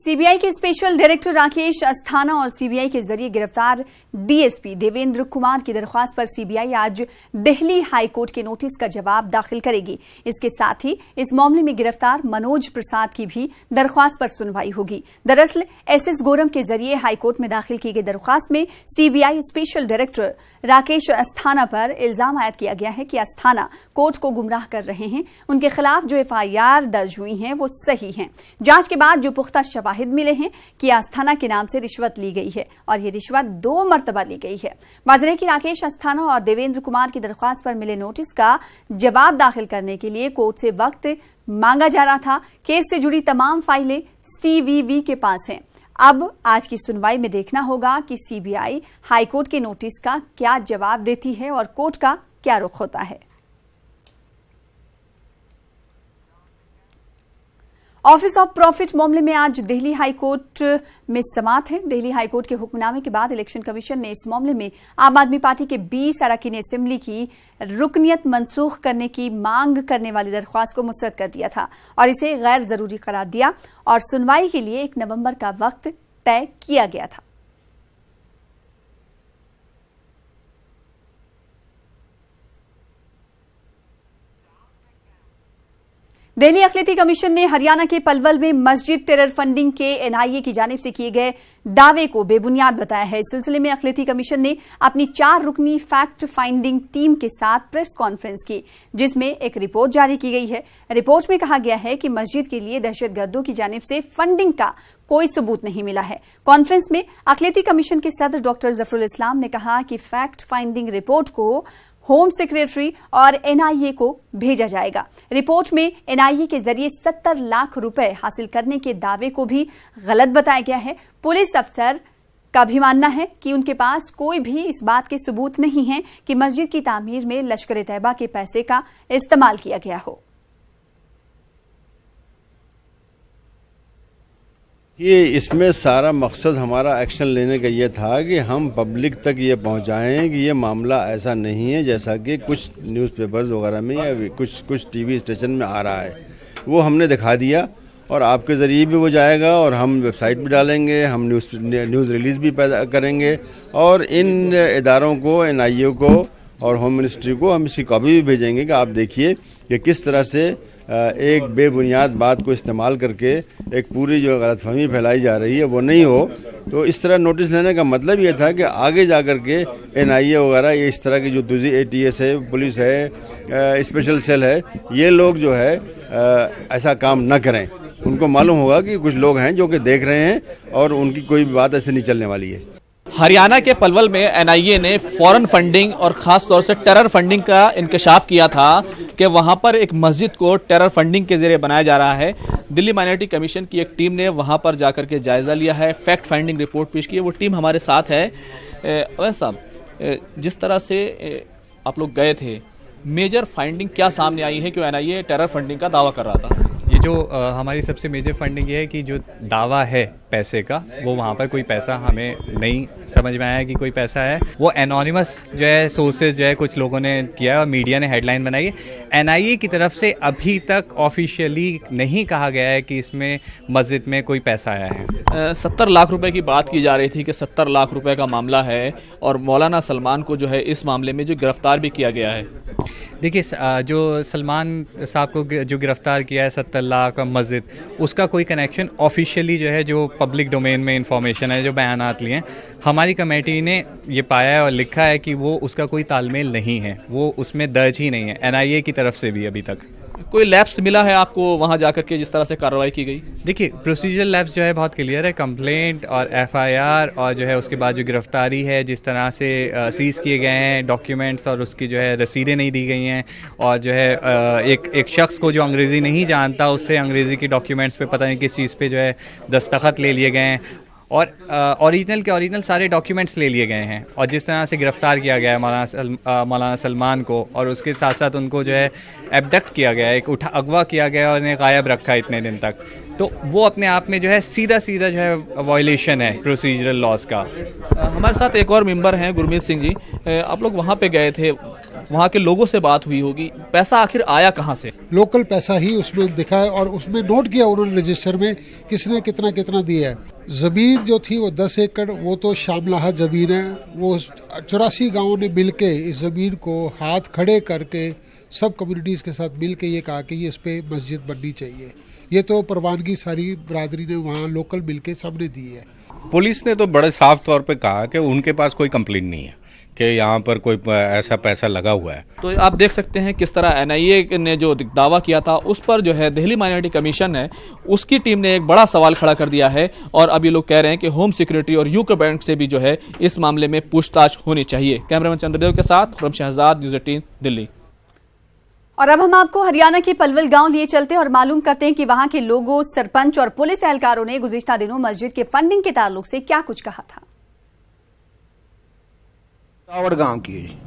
CBI के special director Rakesh Asthana और CBI के जरिए गिरफ्तार डीएसपी देवेंद्र कुमार की दरख्वास्त पर सीबीआई आज दिल्ली हाई कोर्ट के नोटिस का जवाब दाखिल करेगी। इसके साथ ही इस मामले में गिरफ्तार मनोज प्रसाद की भी दरख्वास्त पर सुनवाई होगी। दरअसल एसएस गोरम के जरिए हाई कोर्ट में दाखिल की गई दरख्वास्त में CBI special director Rakesh Asthana पर इल्जाम आयद किया गया है कि अस्थाना कोर्ट को गुमराह कर रहे हैं। उनके खिलाफ जो एफआईआर दर्ज हुई हैं वो सही हैं। जांच के बाद जो पुख्ता शवाहिद मिले हैं कि अस्थाना के नाम से रिश्वत ली गई है और ये रिश्वत 2 मरतबा ली गई है। वाज़ेह है कि राकेश अस्थाना और देवेंद्र कुमार की दरख्वास्त पर मिले नोटिस का जवाब दाखिल करने के लिए कोर्ट से वक्त मांगा जा रहा था। केस से जुड़ी तमाम फाइलें सीवीवी के पास हैं। अब आज की सुनवाई में देखना होगा कि सीबीआई हाईकोर्ट के नोटिस का क्या जवाब देती है और कोर्ट का क्या रुख होता है। ऑफिस ऑफ प्रॉफिट मामले में आज दिल्ली हाईकोर्ट में समाअत है। दिल्ली हाईकोर्ट के हुक्मनामे के बाद इलेक्शन कमीशन ने इस मामले में आम आदमी पार्टी के 20 अरकान असेंबली की रुकनियत मंसूख करने की मांग करने वाली दरख्वास्त को मुस्तरद कर दिया था और इसे गैर जरूरी करार दिया और सुनवाई के लिए 1 नवंबर का वक्त तय किया गया था। दिल्ली अखिलेती कमीशन ने हरियाणा के पलवल में मस्जिद टेरर फंडिंग के एनआईए की जानिब से किए गए दावे को बेबुनियाद बताया है। इस सिलसिले में अखिलेती कमीशन ने अपनी 4 रुकनी फैक्ट फाइंडिंग टीम के साथ प्रेस कॉन्फ्रेंस की, जिसमें एक रिपोर्ट जारी की गई है। रिपोर्ट में कहा गया है कि मस्जिद के लिए दहशतगर्दों की जानिब से फंडिंग का कोई सबूत नहीं मिला है। कॉन्फ्रेंस में अखिलेती कमीशन के सदर डॉक्टर जफरुल इस्लाम ने कहा कि फैक्ट फाइंडिंग रिपोर्ट को होम सेक्रेटरी और एनआईए को भेजा जाएगा। रिपोर्ट में एनआईए के जरिए 70 लाख रुपए हासिल करने के दावे को भी गलत बताया गया है। पुलिस अफसर का भी मानना है कि उनके पास कोई भी इस बात के सबूत नहीं है कि मस्जिद की तामीर में लश्कर तैयबा के पैसे का इस्तेमाल किया गया हो। ये इसमें सारा मकसद हमारा एक्शन लेने का ये था कि हम पब्लिक तक ये पहुंचाएं कि ये मामला ऐसा नहीं है जैसा कि कुछ न्यूज़पेपर्स वगैरह में या कुछ टीवी स्टेशन में आ रहा है। वो हमने दिखा दिया और आपके ज़रिए भी वो जाएगा और हम वेबसाइट भी डालेंगे, हम न्यूज़ रिलीज़ भी पैदा करेंगे और इन इदारों को, एनआईए को और होम मिनिस्ट्री को हम इसकी कॉपी भी भेजेंगे कि आप देखिए कि किस तरह से एक बेबुनियाद बात को इस्तेमाल करके एक पूरी जो गलतफहमी फैलाई जा रही है वो नहीं हो। तो इस तरह नोटिस लेने का मतलब ये था कि आगे जा कर के एनआईए वगैरह ये इस तरह की जो दूसरी एटीएस है, पुलिस है, स्पेशल सेल है, ये लोग जो है ऐसा काम न करें। उनको मालूम होगा कि कुछ लोग हैं जो कि देख रहे हैं और उनकी कोई भी बात ऐसे नहीं चलने वाली है। हरियाणा के पलवल में एनआईए ने फॉरेन फंडिंग और खास तौर से टेरर फंडिंग का इंकशाफ किया था कि वहां पर एक मस्जिद को टेरर फंडिंग के जरिए बनाया जा रहा है। दिल्ली माइनॉरिटी कमीशन की एक टीम ने वहां पर जाकर के जायजा लिया है, फैक्ट फाइंडिंग रिपोर्ट पेश की है। वो टीम हमारे साथ है। अवैध साहब, जिस तरह से आप लोग गए थे, मेजर फाइंडिंग क्या सामने आई है? क्यों एनआईए टेरर फंडिंग का दावा कर रहा था? ये जो हमारी सबसे मेजर फंडिंग ये है कि जो दावा है पैसे का, वो वहाँ पर कोई पैसा हमें नहीं समझ में आया कि कोई पैसा है। वो एनोनिमस जो है सोर्सेज जो है कुछ लोगों ने किया है और मीडिया ने हेडलाइन बनाई है। एनआईए की तरफ से अभी तक ऑफिशियली नहीं कहा गया है कि इसमें मस्जिद में कोई पैसा आया है। 70 लाख रुपए की बात की जा रही थी कि 70 लाख रुपए का मामला है और मौलाना सलमान को जो है इस मामले में जो गिरफ्तार भी किया गया है। देखिए, जो सलमान साहब को जो गिरफ्तार किया है 70 लाख मस्जिद, उसका कोई कनेक्शन ऑफिशियली जो है, जो पब्लिक डोमेन में इंफॉर्मेशन है, जो बयानात लिए हैं, हमारी कमेटी ने ये पाया है और लिखा है कि वो उसका कोई तालमेल नहीं है, वो उसमें दर्ज ही नहीं है एनआईए की तरफ से भी अभी तक। कोई लैप्स मिला है आपको वहां जाकर के जिस तरह से कार्रवाई की गई? देखिए, प्रोसीजरल लैप्स जो है बहुत क्लियर है। कंप्लेंट और एफआईआर और जो है उसके बाद जो गिरफ्तारी है, जिस तरह से सीज किए गए हैं डॉक्यूमेंट्स और उसकी जो है रसीदें नहीं दी गई हैं और जो है एक शख्स को जो अंग्रेज़ी नहीं जानता उससे अंग्रेज़ी के डॉक्यूमेंट्स पे पता नहीं किस चीज़ पे जो है दस्तखत ले लिए गए हैं और ओरिजिनल सारे डॉक्यूमेंट्स ले लिए गए हैं। और जिस तरह से गिरफ्तार किया गया है मौलाना सलमान को और उसके साथ साथ उनको जो है एबडक्ट किया गया है, अगवा किया गया और उन्हें गायब रखा इतने दिन तक, तो वो अपने आप में जो है सीधा जो है वायलेशन है प्रोसीजरल लॉज का। हमारे साथ एक और मेंबर हैं गुरमीत सिंह जी। आप लोग वहाँ पे गए थे, वहाँ के लोगों से बात हुई होगी, पैसा आखिर आया कहाँ से? लोकल पैसा ही उसमें दिखा है और उसमें नोट किया उन्होंने रजिस्टर में किसने कितना कितना दिया है। ज़मीन जो थी वो 10 एकड़, वो तो शामलाहा ज़मीन है। वो 84 गाँवों ने मिल के इस ज़मीन को हाथ खड़े करके सब कम्युनिटीज़ के साथ मिल के ये कहा कि ये इस पर मस्जिद बननी चाहिए। ये तो परवानगी सारी बरादरी ने वहाँ लोकल मिल के सब ने दी है। पुलिस ने तो बड़े साफ तौर पे कहा कि उनके पास कोई कंप्लेंट नहीं है कि यहाँ पर कोई ऐसा पैसा लगा हुआ है। तो आप देख सकते हैं किस तरह एनआईए ने जो दावा किया था उस पर जो है दिल्ली माइनॉरिटी कमीशन है उसकी टीम ने एक बड़ा सवाल खड़ा कर दिया है और अब ये लोग कह रहे हैं कि होम सिक्योरिटी और यूको बैंक से भी जो है इस मामले में पूछताछ होनी चाहिए। कैमरामैन चंद्रदेव के साथ खुरम शहजाद, न्यूज़ 18 दिल्ली। और अब हम आपको हरियाणा के पलवल गांव लिए चलते हैं और मालूम करते हैं कि वहां के लोगों, सरपंच और पुलिस एहलकारों ने गुज़िश्ता दिनों मस्जिद के फंडिंग के ताल्लुक से क्या कुछ कहा था। उटावड़ गांव की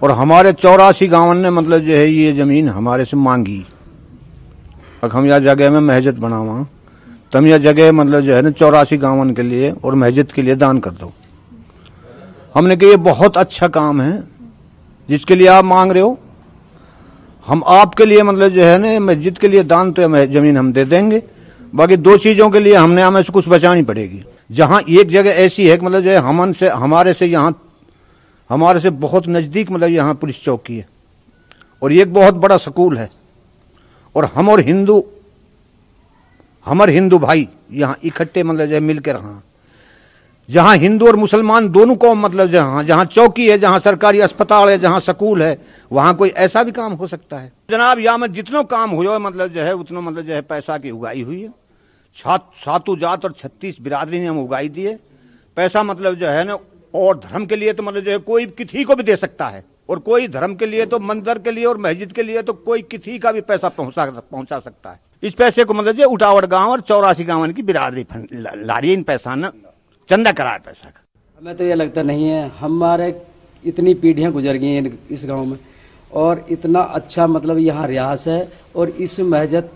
और हमारे 84 गांवों ने मतलब जो है ये जमीन हमारे से मांगी। अब हम यह जगह में मस्जिद बनावा, तुम यह जगह मतलब जो है ना 84 गांवों के लिए और मस्जिद के लिए दान कर दो। हमने कहा ये बहुत अच्छा काम है जिसके लिए आप मांग रहे हो, हम आपके लिए मतलब जो है ना मस्जिद के लिए दान तो जमीन हम दे देंगे, बाकी 2 चीजों के लिए हमने हमें से कुछ बचानी पड़ेगी। जहां एक जगह ऐसी है कि मतलब जो है हमारे से बहुत नजदीक मतलब यहाँ पुलिस चौकी है और ये एक बहुत बड़ा स्कूल है और हमारे हिंदू भाई यहाँ इकट्ठे मतलब जो है मिलकर रहा, जहां हिंदू और मुसलमान दोनों कौम मतलब जहां चौकी है, जहां सरकारी अस्पताल है, जहां स्कूल है, वहां कोई ऐसा भी काम हो सकता है। जनाब यहाँ में जितना काम हुआ मतलब जो है उतना मतलब जो है पैसा की उगाई हुई है। 7 जात और 36 बिरादरी ने हम उगाई दिए पैसा मतलब जो है ना। और धर्म के लिए तो मतलब जो है कोई किसी को भी दे सकता है और कोई धर्म के लिए तो मंदिर के लिए और मस्जिद के लिए तो कोई किसी का भी पैसा पहुंचा सकता है। इस पैसे को मतलब जो उटावड़ गांव और 84 गांव की बिरादरी ला रही है इन पैसा न चंदा करा है पैसा का। हमें तो ये लगता नहीं है, हमारे इतनी पीढ़ियां गुजर गई हैं इस गांव में और इतना अच्छा मतलब यहाँ रियास है और इस मस्जिद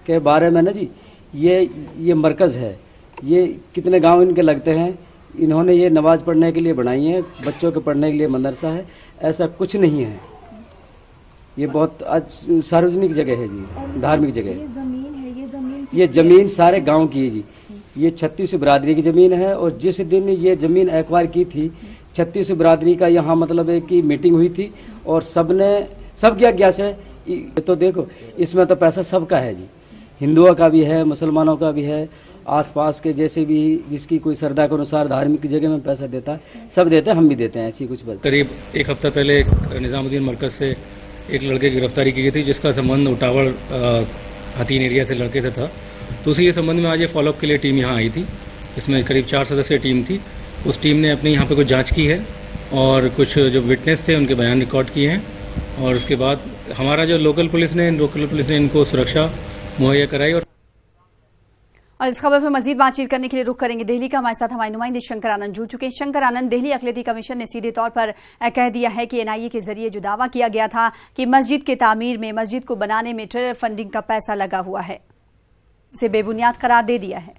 के बारे में ना जी ये मरकज है, ये कितने गांव इनके लगते हैं, इन्होंने ये नमाज पढ़ने के लिए बनाई है, बच्चों के पढ़ने के लिए मदरसा है, ऐसा कुछ नहीं है। ये बहुत सार्वजनिक जगह है जी, धार्मिक जगह है। ये जमीन सारे गांव की है जी, ये 36 बिरादरी की जमीन है और जिस दिन ये जमीन एक्वायर की थी 36 बिरादरी का यहाँ मतलब है कि मीटिंग हुई थी और सब क्या क्या से तो देखो इसमें तो पैसा सबका है जी, हिंदुओं का भी है, मुसलमानों का भी है, आसपास के जैसे भी जिसकी कोई श्रद्धा के अनुसार धार्मिक जगह में पैसा देता है, सब देते हैं, हम भी देते हैं, ऐसी कुछ बात। करीब 1 हफ्ता पहले निजामुद्दीन मरकज से एक लड़के की गिरफ्तारी की गई थी जिसका संबंध उटावड़ हतीन एरिया से लड़के से था। तो उसी के संबंध में आज ये फॉलोअप के लिए टीम यहाँ आई थी। इसमें करीब 4 सदस्यीय टीम थी। उस टीम ने अपनी यहाँ पे कुछ जांच की है और कुछ जो विटनेस थे उनके बयान रिकॉर्ड किए हैं और उसके बाद हमारा जो लोकल पुलिस ने इनको सुरक्षा मुहैया कराई। और इस खबर पर मजीद बातचीत करने के लिए रुख करेंगे दिल्ली का। हमारे साथ हमारे नुमाइंदे शंकर आनंद जुड़ चुके हैं। शंकर आनंद, दिल्ली अक़लियती कमीशन ने सीधे तौर पर कह दिया है कि एनआईए के जरिए जो दावा किया गया था कि मस्जिद के तामीर में, मस्जिद को बनाने में टेरर फंडिंग का पैसा लगा हुआ है, उसे बेबुनियाद करार दे दिया है।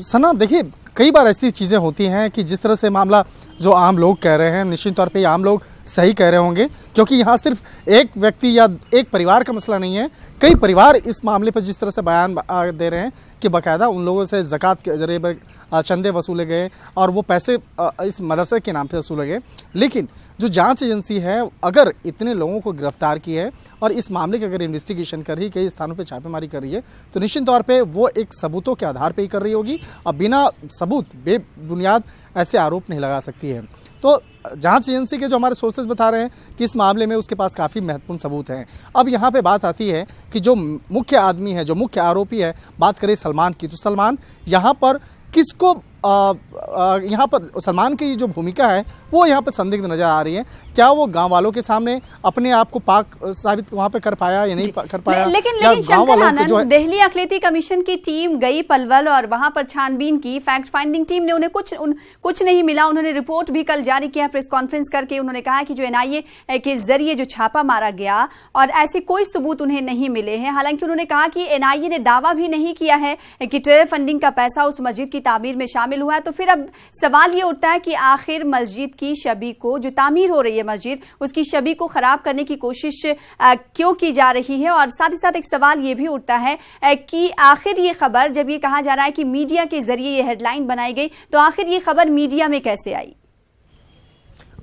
सना, देखिए कई बार ऐसी चीज़ें होती हैं कि जिस तरह से मामला जो आम लोग कह रहे हैं, निश्चित तौर पे आम लोग सही कह रहे होंगे, क्योंकि यहाँ सिर्फ एक व्यक्ति या एक परिवार का मसला नहीं है, कई परिवार इस मामले पर जिस तरह से बयान दे रहे हैं कि बाकायदा उन लोगों से ज़कात के जरिए चंदे वसूले गए और वो पैसे इस मदरसे के नाम पे वसूले गए। लेकिन जो जांच एजेंसी है अगर इतने लोगों को गिरफ्तार की है और इस मामले की अगर इन्वेस्टिगेशन कर रही, कई स्थानों पे छापेमारी कर रही है, तो निश्चित तौर पे वो एक सबूतों के आधार पे ही कर रही होगी और बिना सबूत बेबुनियाद ऐसे आरोप नहीं लगा सकती है। तो जांच एजेंसी के जो हमारे सोर्सेज बता रहे हैं कि इस मामले में उसके पास काफ़ी महत्वपूर्ण सबूत हैं। अब यहाँ पे बात आती है कि जो मुख्य आदमी है, जो मुख्य आरोपी है, बात करें सलमान की, तो सलमान यहाँ पर किसको यहाँ पर सलमान की जो भूमिका है वो यहाँ पर संदिग्ध नजर आ रही है। क्या वो गांव वालों के सामने अपने आप को पाक साबित वहाँ पे कर पाया या नहीं कर पाया? लेकिन शंकर आनंद, दिल्ली अक़लियती कमीशन की टीम गई पलवल और वहां पर छानबीन की, फैक्ट फाइंडिंग टीम ने उन्हें कुछ नहीं मिला। उन्होंने रिपोर्ट भी कल जारी किया प्रेस कॉन्फ्रेंस करके। उन्होंने कहा कि जो एनआईए के जरिए जो छापा मारा गया और ऐसे कोई सबूत उन्हें नहीं मिले हैं। हालांकि उन्होंने कहा कि एनआईए ने दावा भी नहीं किया है कि टेरर फंडिंग का पैसा उस मस्जिद की तामीर में शामिल शामिल हुआ है। तो फिर अब सवाल ये उठता है कि आखिर मस्जिद की छवि को, जो तामीर हो रही है मस्जिद, उसकी छवि को खराब करने की कोशिश क्यों की जा रही है। और साथ ही साथ एक सवाल ये भी उठता है कि आखिर ये खबर, जब ये कहा जा रहा है कि मीडिया के जरिए ये हेडलाइन बनाई गई, तो आखिर ये खबर मीडिया में कैसे आई?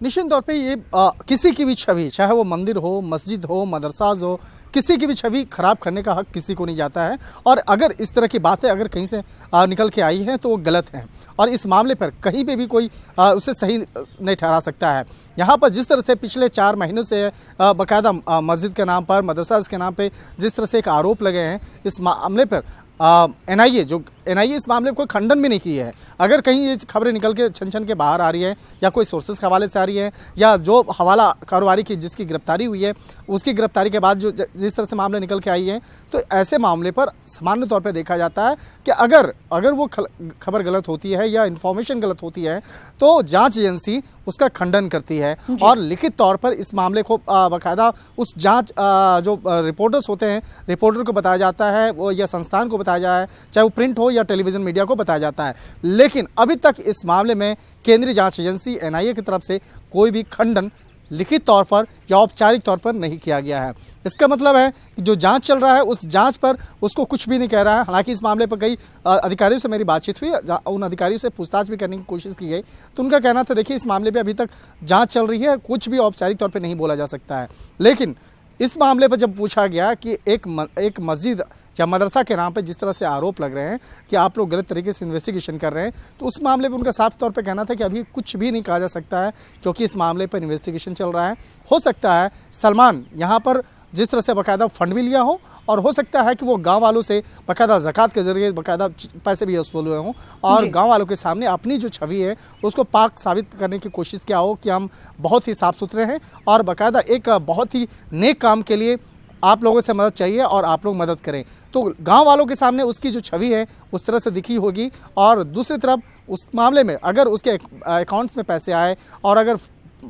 निश्चित तौर पे ये किसी की भी छवि, चाहे वो मंदिर हो, मस्जिद हो, मदरसाज हो, किसी की भी छवि खराब करने का हक किसी को नहीं जाता है। और अगर इस तरह की बातें अगर कहीं से निकल के आई हैं तो वो गलत हैं, और इस मामले पर कहीं पे भी कोई उसे सही नहीं ठहरा सकता है। यहाँ पर जिस तरह से पिछले 4 महीनों से बाकायदा मस्जिद के नाम पर, मदरसाज के नाम पर जिस तरह से एक आरोप लगे हैं, इस मामले पर एनआईए इस मामले को कोई खंडन भी नहीं की है। अगर कहीं ये खबरें निकल के छन के बाहर आ रही है, या कोई सोर्सेज के हवाले से आ रही है, या जो हवाला कारोबारी की जिसकी गिरफ्तारी हुई है उसकी गिरफ्तारी के बाद जो जिस तरह से मामले निकल के आई है, तो ऐसे मामले पर सामान्य तौर पे देखा जाता है कि अगर वो खबर गलत होती है या इन्फॉर्मेशन गलत होती है तो जांच एजेंसी उसका खंडन करती है, और लिखित तौर पर इस मामले को बाकायदा उस जांच जो रिपोर्टर्स होते हैं, रिपोर्टर को बताया जाता है, वो या संस्थान को बताया जाए, चाहे वो प्रिंट हो या टेलीविजन मीडिया को बताया जाता है। लेकिन अभी तक इस मामले में केंद्रीय जांच एजेंसी एनआईए की तरफ से कोई भी खंडन लिखित तौर पर या औपचारिक तौर पर नहीं किया गया है। इसका मतलब है कि जो जांच चल रहा है उस जांच पर उसको कुछ भी नहीं कह रहा है। हालांकि इस मामले पर कई अधिकारियों से मेरी बातचीत हुई, उन अधिकारियों से पूछताछ भी करने की कोशिश की गई, तो उनका कहना था देखिए इस मामले पे अभी तक जांच चल रही है, कुछ भी औपचारिक तौर पे नहीं बोला जा सकता है। लेकिन इस मामले पर जब पूछा गया कि एक मस्जिद या मदरसा के नाम पे जिस तरह से आरोप लग रहे हैं कि आप लोग गलत तरीके से इन्वेस्टिगेशन कर रहे हैं, तो उस मामले पे उनका साफ तौर पे कहना था कि अभी कुछ भी नहीं कहा जा सकता है, क्योंकि इस मामले पर इन्वेस्टिगेशन चल रहा है। हो सकता है सलमान यहाँ पर जिस तरह से बाकायदा फंड भी लिया हो, और हो सकता है कि वो गांव वालों से बाकायदा ज़कात के जरिए बाकायदा पैसे भी वसूल हुए हों, और गांव वालों के सामने अपनी जो छवि है उसको पाक साबित करने की कोशिश किया हो कि हम बहुत ही साफ़ सुथरे हैं और बाकायदा एक बहुत ही नेक काम के लिए आप लोगों से मदद चाहिए और आप लोग मदद करें। तो गांव वालों के सामने उसकी जो छवि है उस तरह से दिखी होगी। और दूसरी तरफ उस मामले में अगर उसके अकाउंट्स में पैसे आए और अगर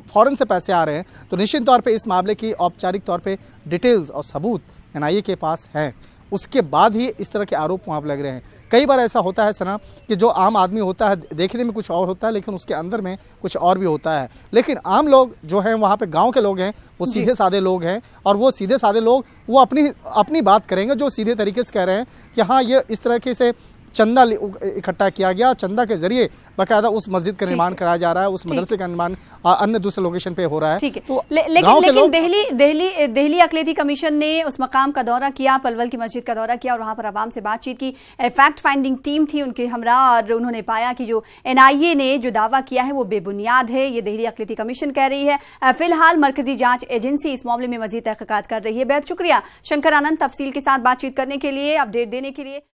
फौरन से पैसे आ रहे हैं, तो निश्चित तौर पे इस मामले की औपचारिक तौर पे डिटेल्स और सबूत एनआईए के पास हैं। उसके बाद ही इस तरह के आरोप वहाँ पर लग रहे हैं। कई बार ऐसा होता है सना कि जो आम आदमी होता है देखने में कुछ और होता है, लेकिन उसके अंदर में कुछ और भी होता है। लेकिन आम लोग जो हैं वहाँ पे गांव के लोग हैं, वो सीधे साधे लोग हैं, और वो सीधे साधे लोग वो अपनी बात करेंगे, जो सीधे तरीके से कह रहे हैं कि हाँ ये इस तरीके से चंदा इकट्ठा किया गया, चंदा के जरिए बाकायदा उस मस्जिद का निर्माण कराया जा रहा है, उस मदरसे का निर्माण अन्य दूसरे लोकेशन पे हो रहा है। ठीक है, तो लेकिन दिल्ली अक़लियती कमीशन ने उस मकाम का दौरा किया, पलवल की मस्जिद का दौरा किया और वहां पर आवाम से बातचीत की। फैक्ट फाइंडिंग टीम थी उनके हमरा, और उन्होंने पाया कि जो एनआईए ने जो दावा किया है वो बेबुनियाद है, ये दिल्ली अक़लियती कमीशन कह रही है। फिलहाल मरकजी जांच एजेंसी इस मामले में मजीद तहक़ीक़ात कर रही है। बेहद शुक्रिया शंकर आनंद तफसील के साथ बातचीत करने के लिए, अपडेट देने के लिए।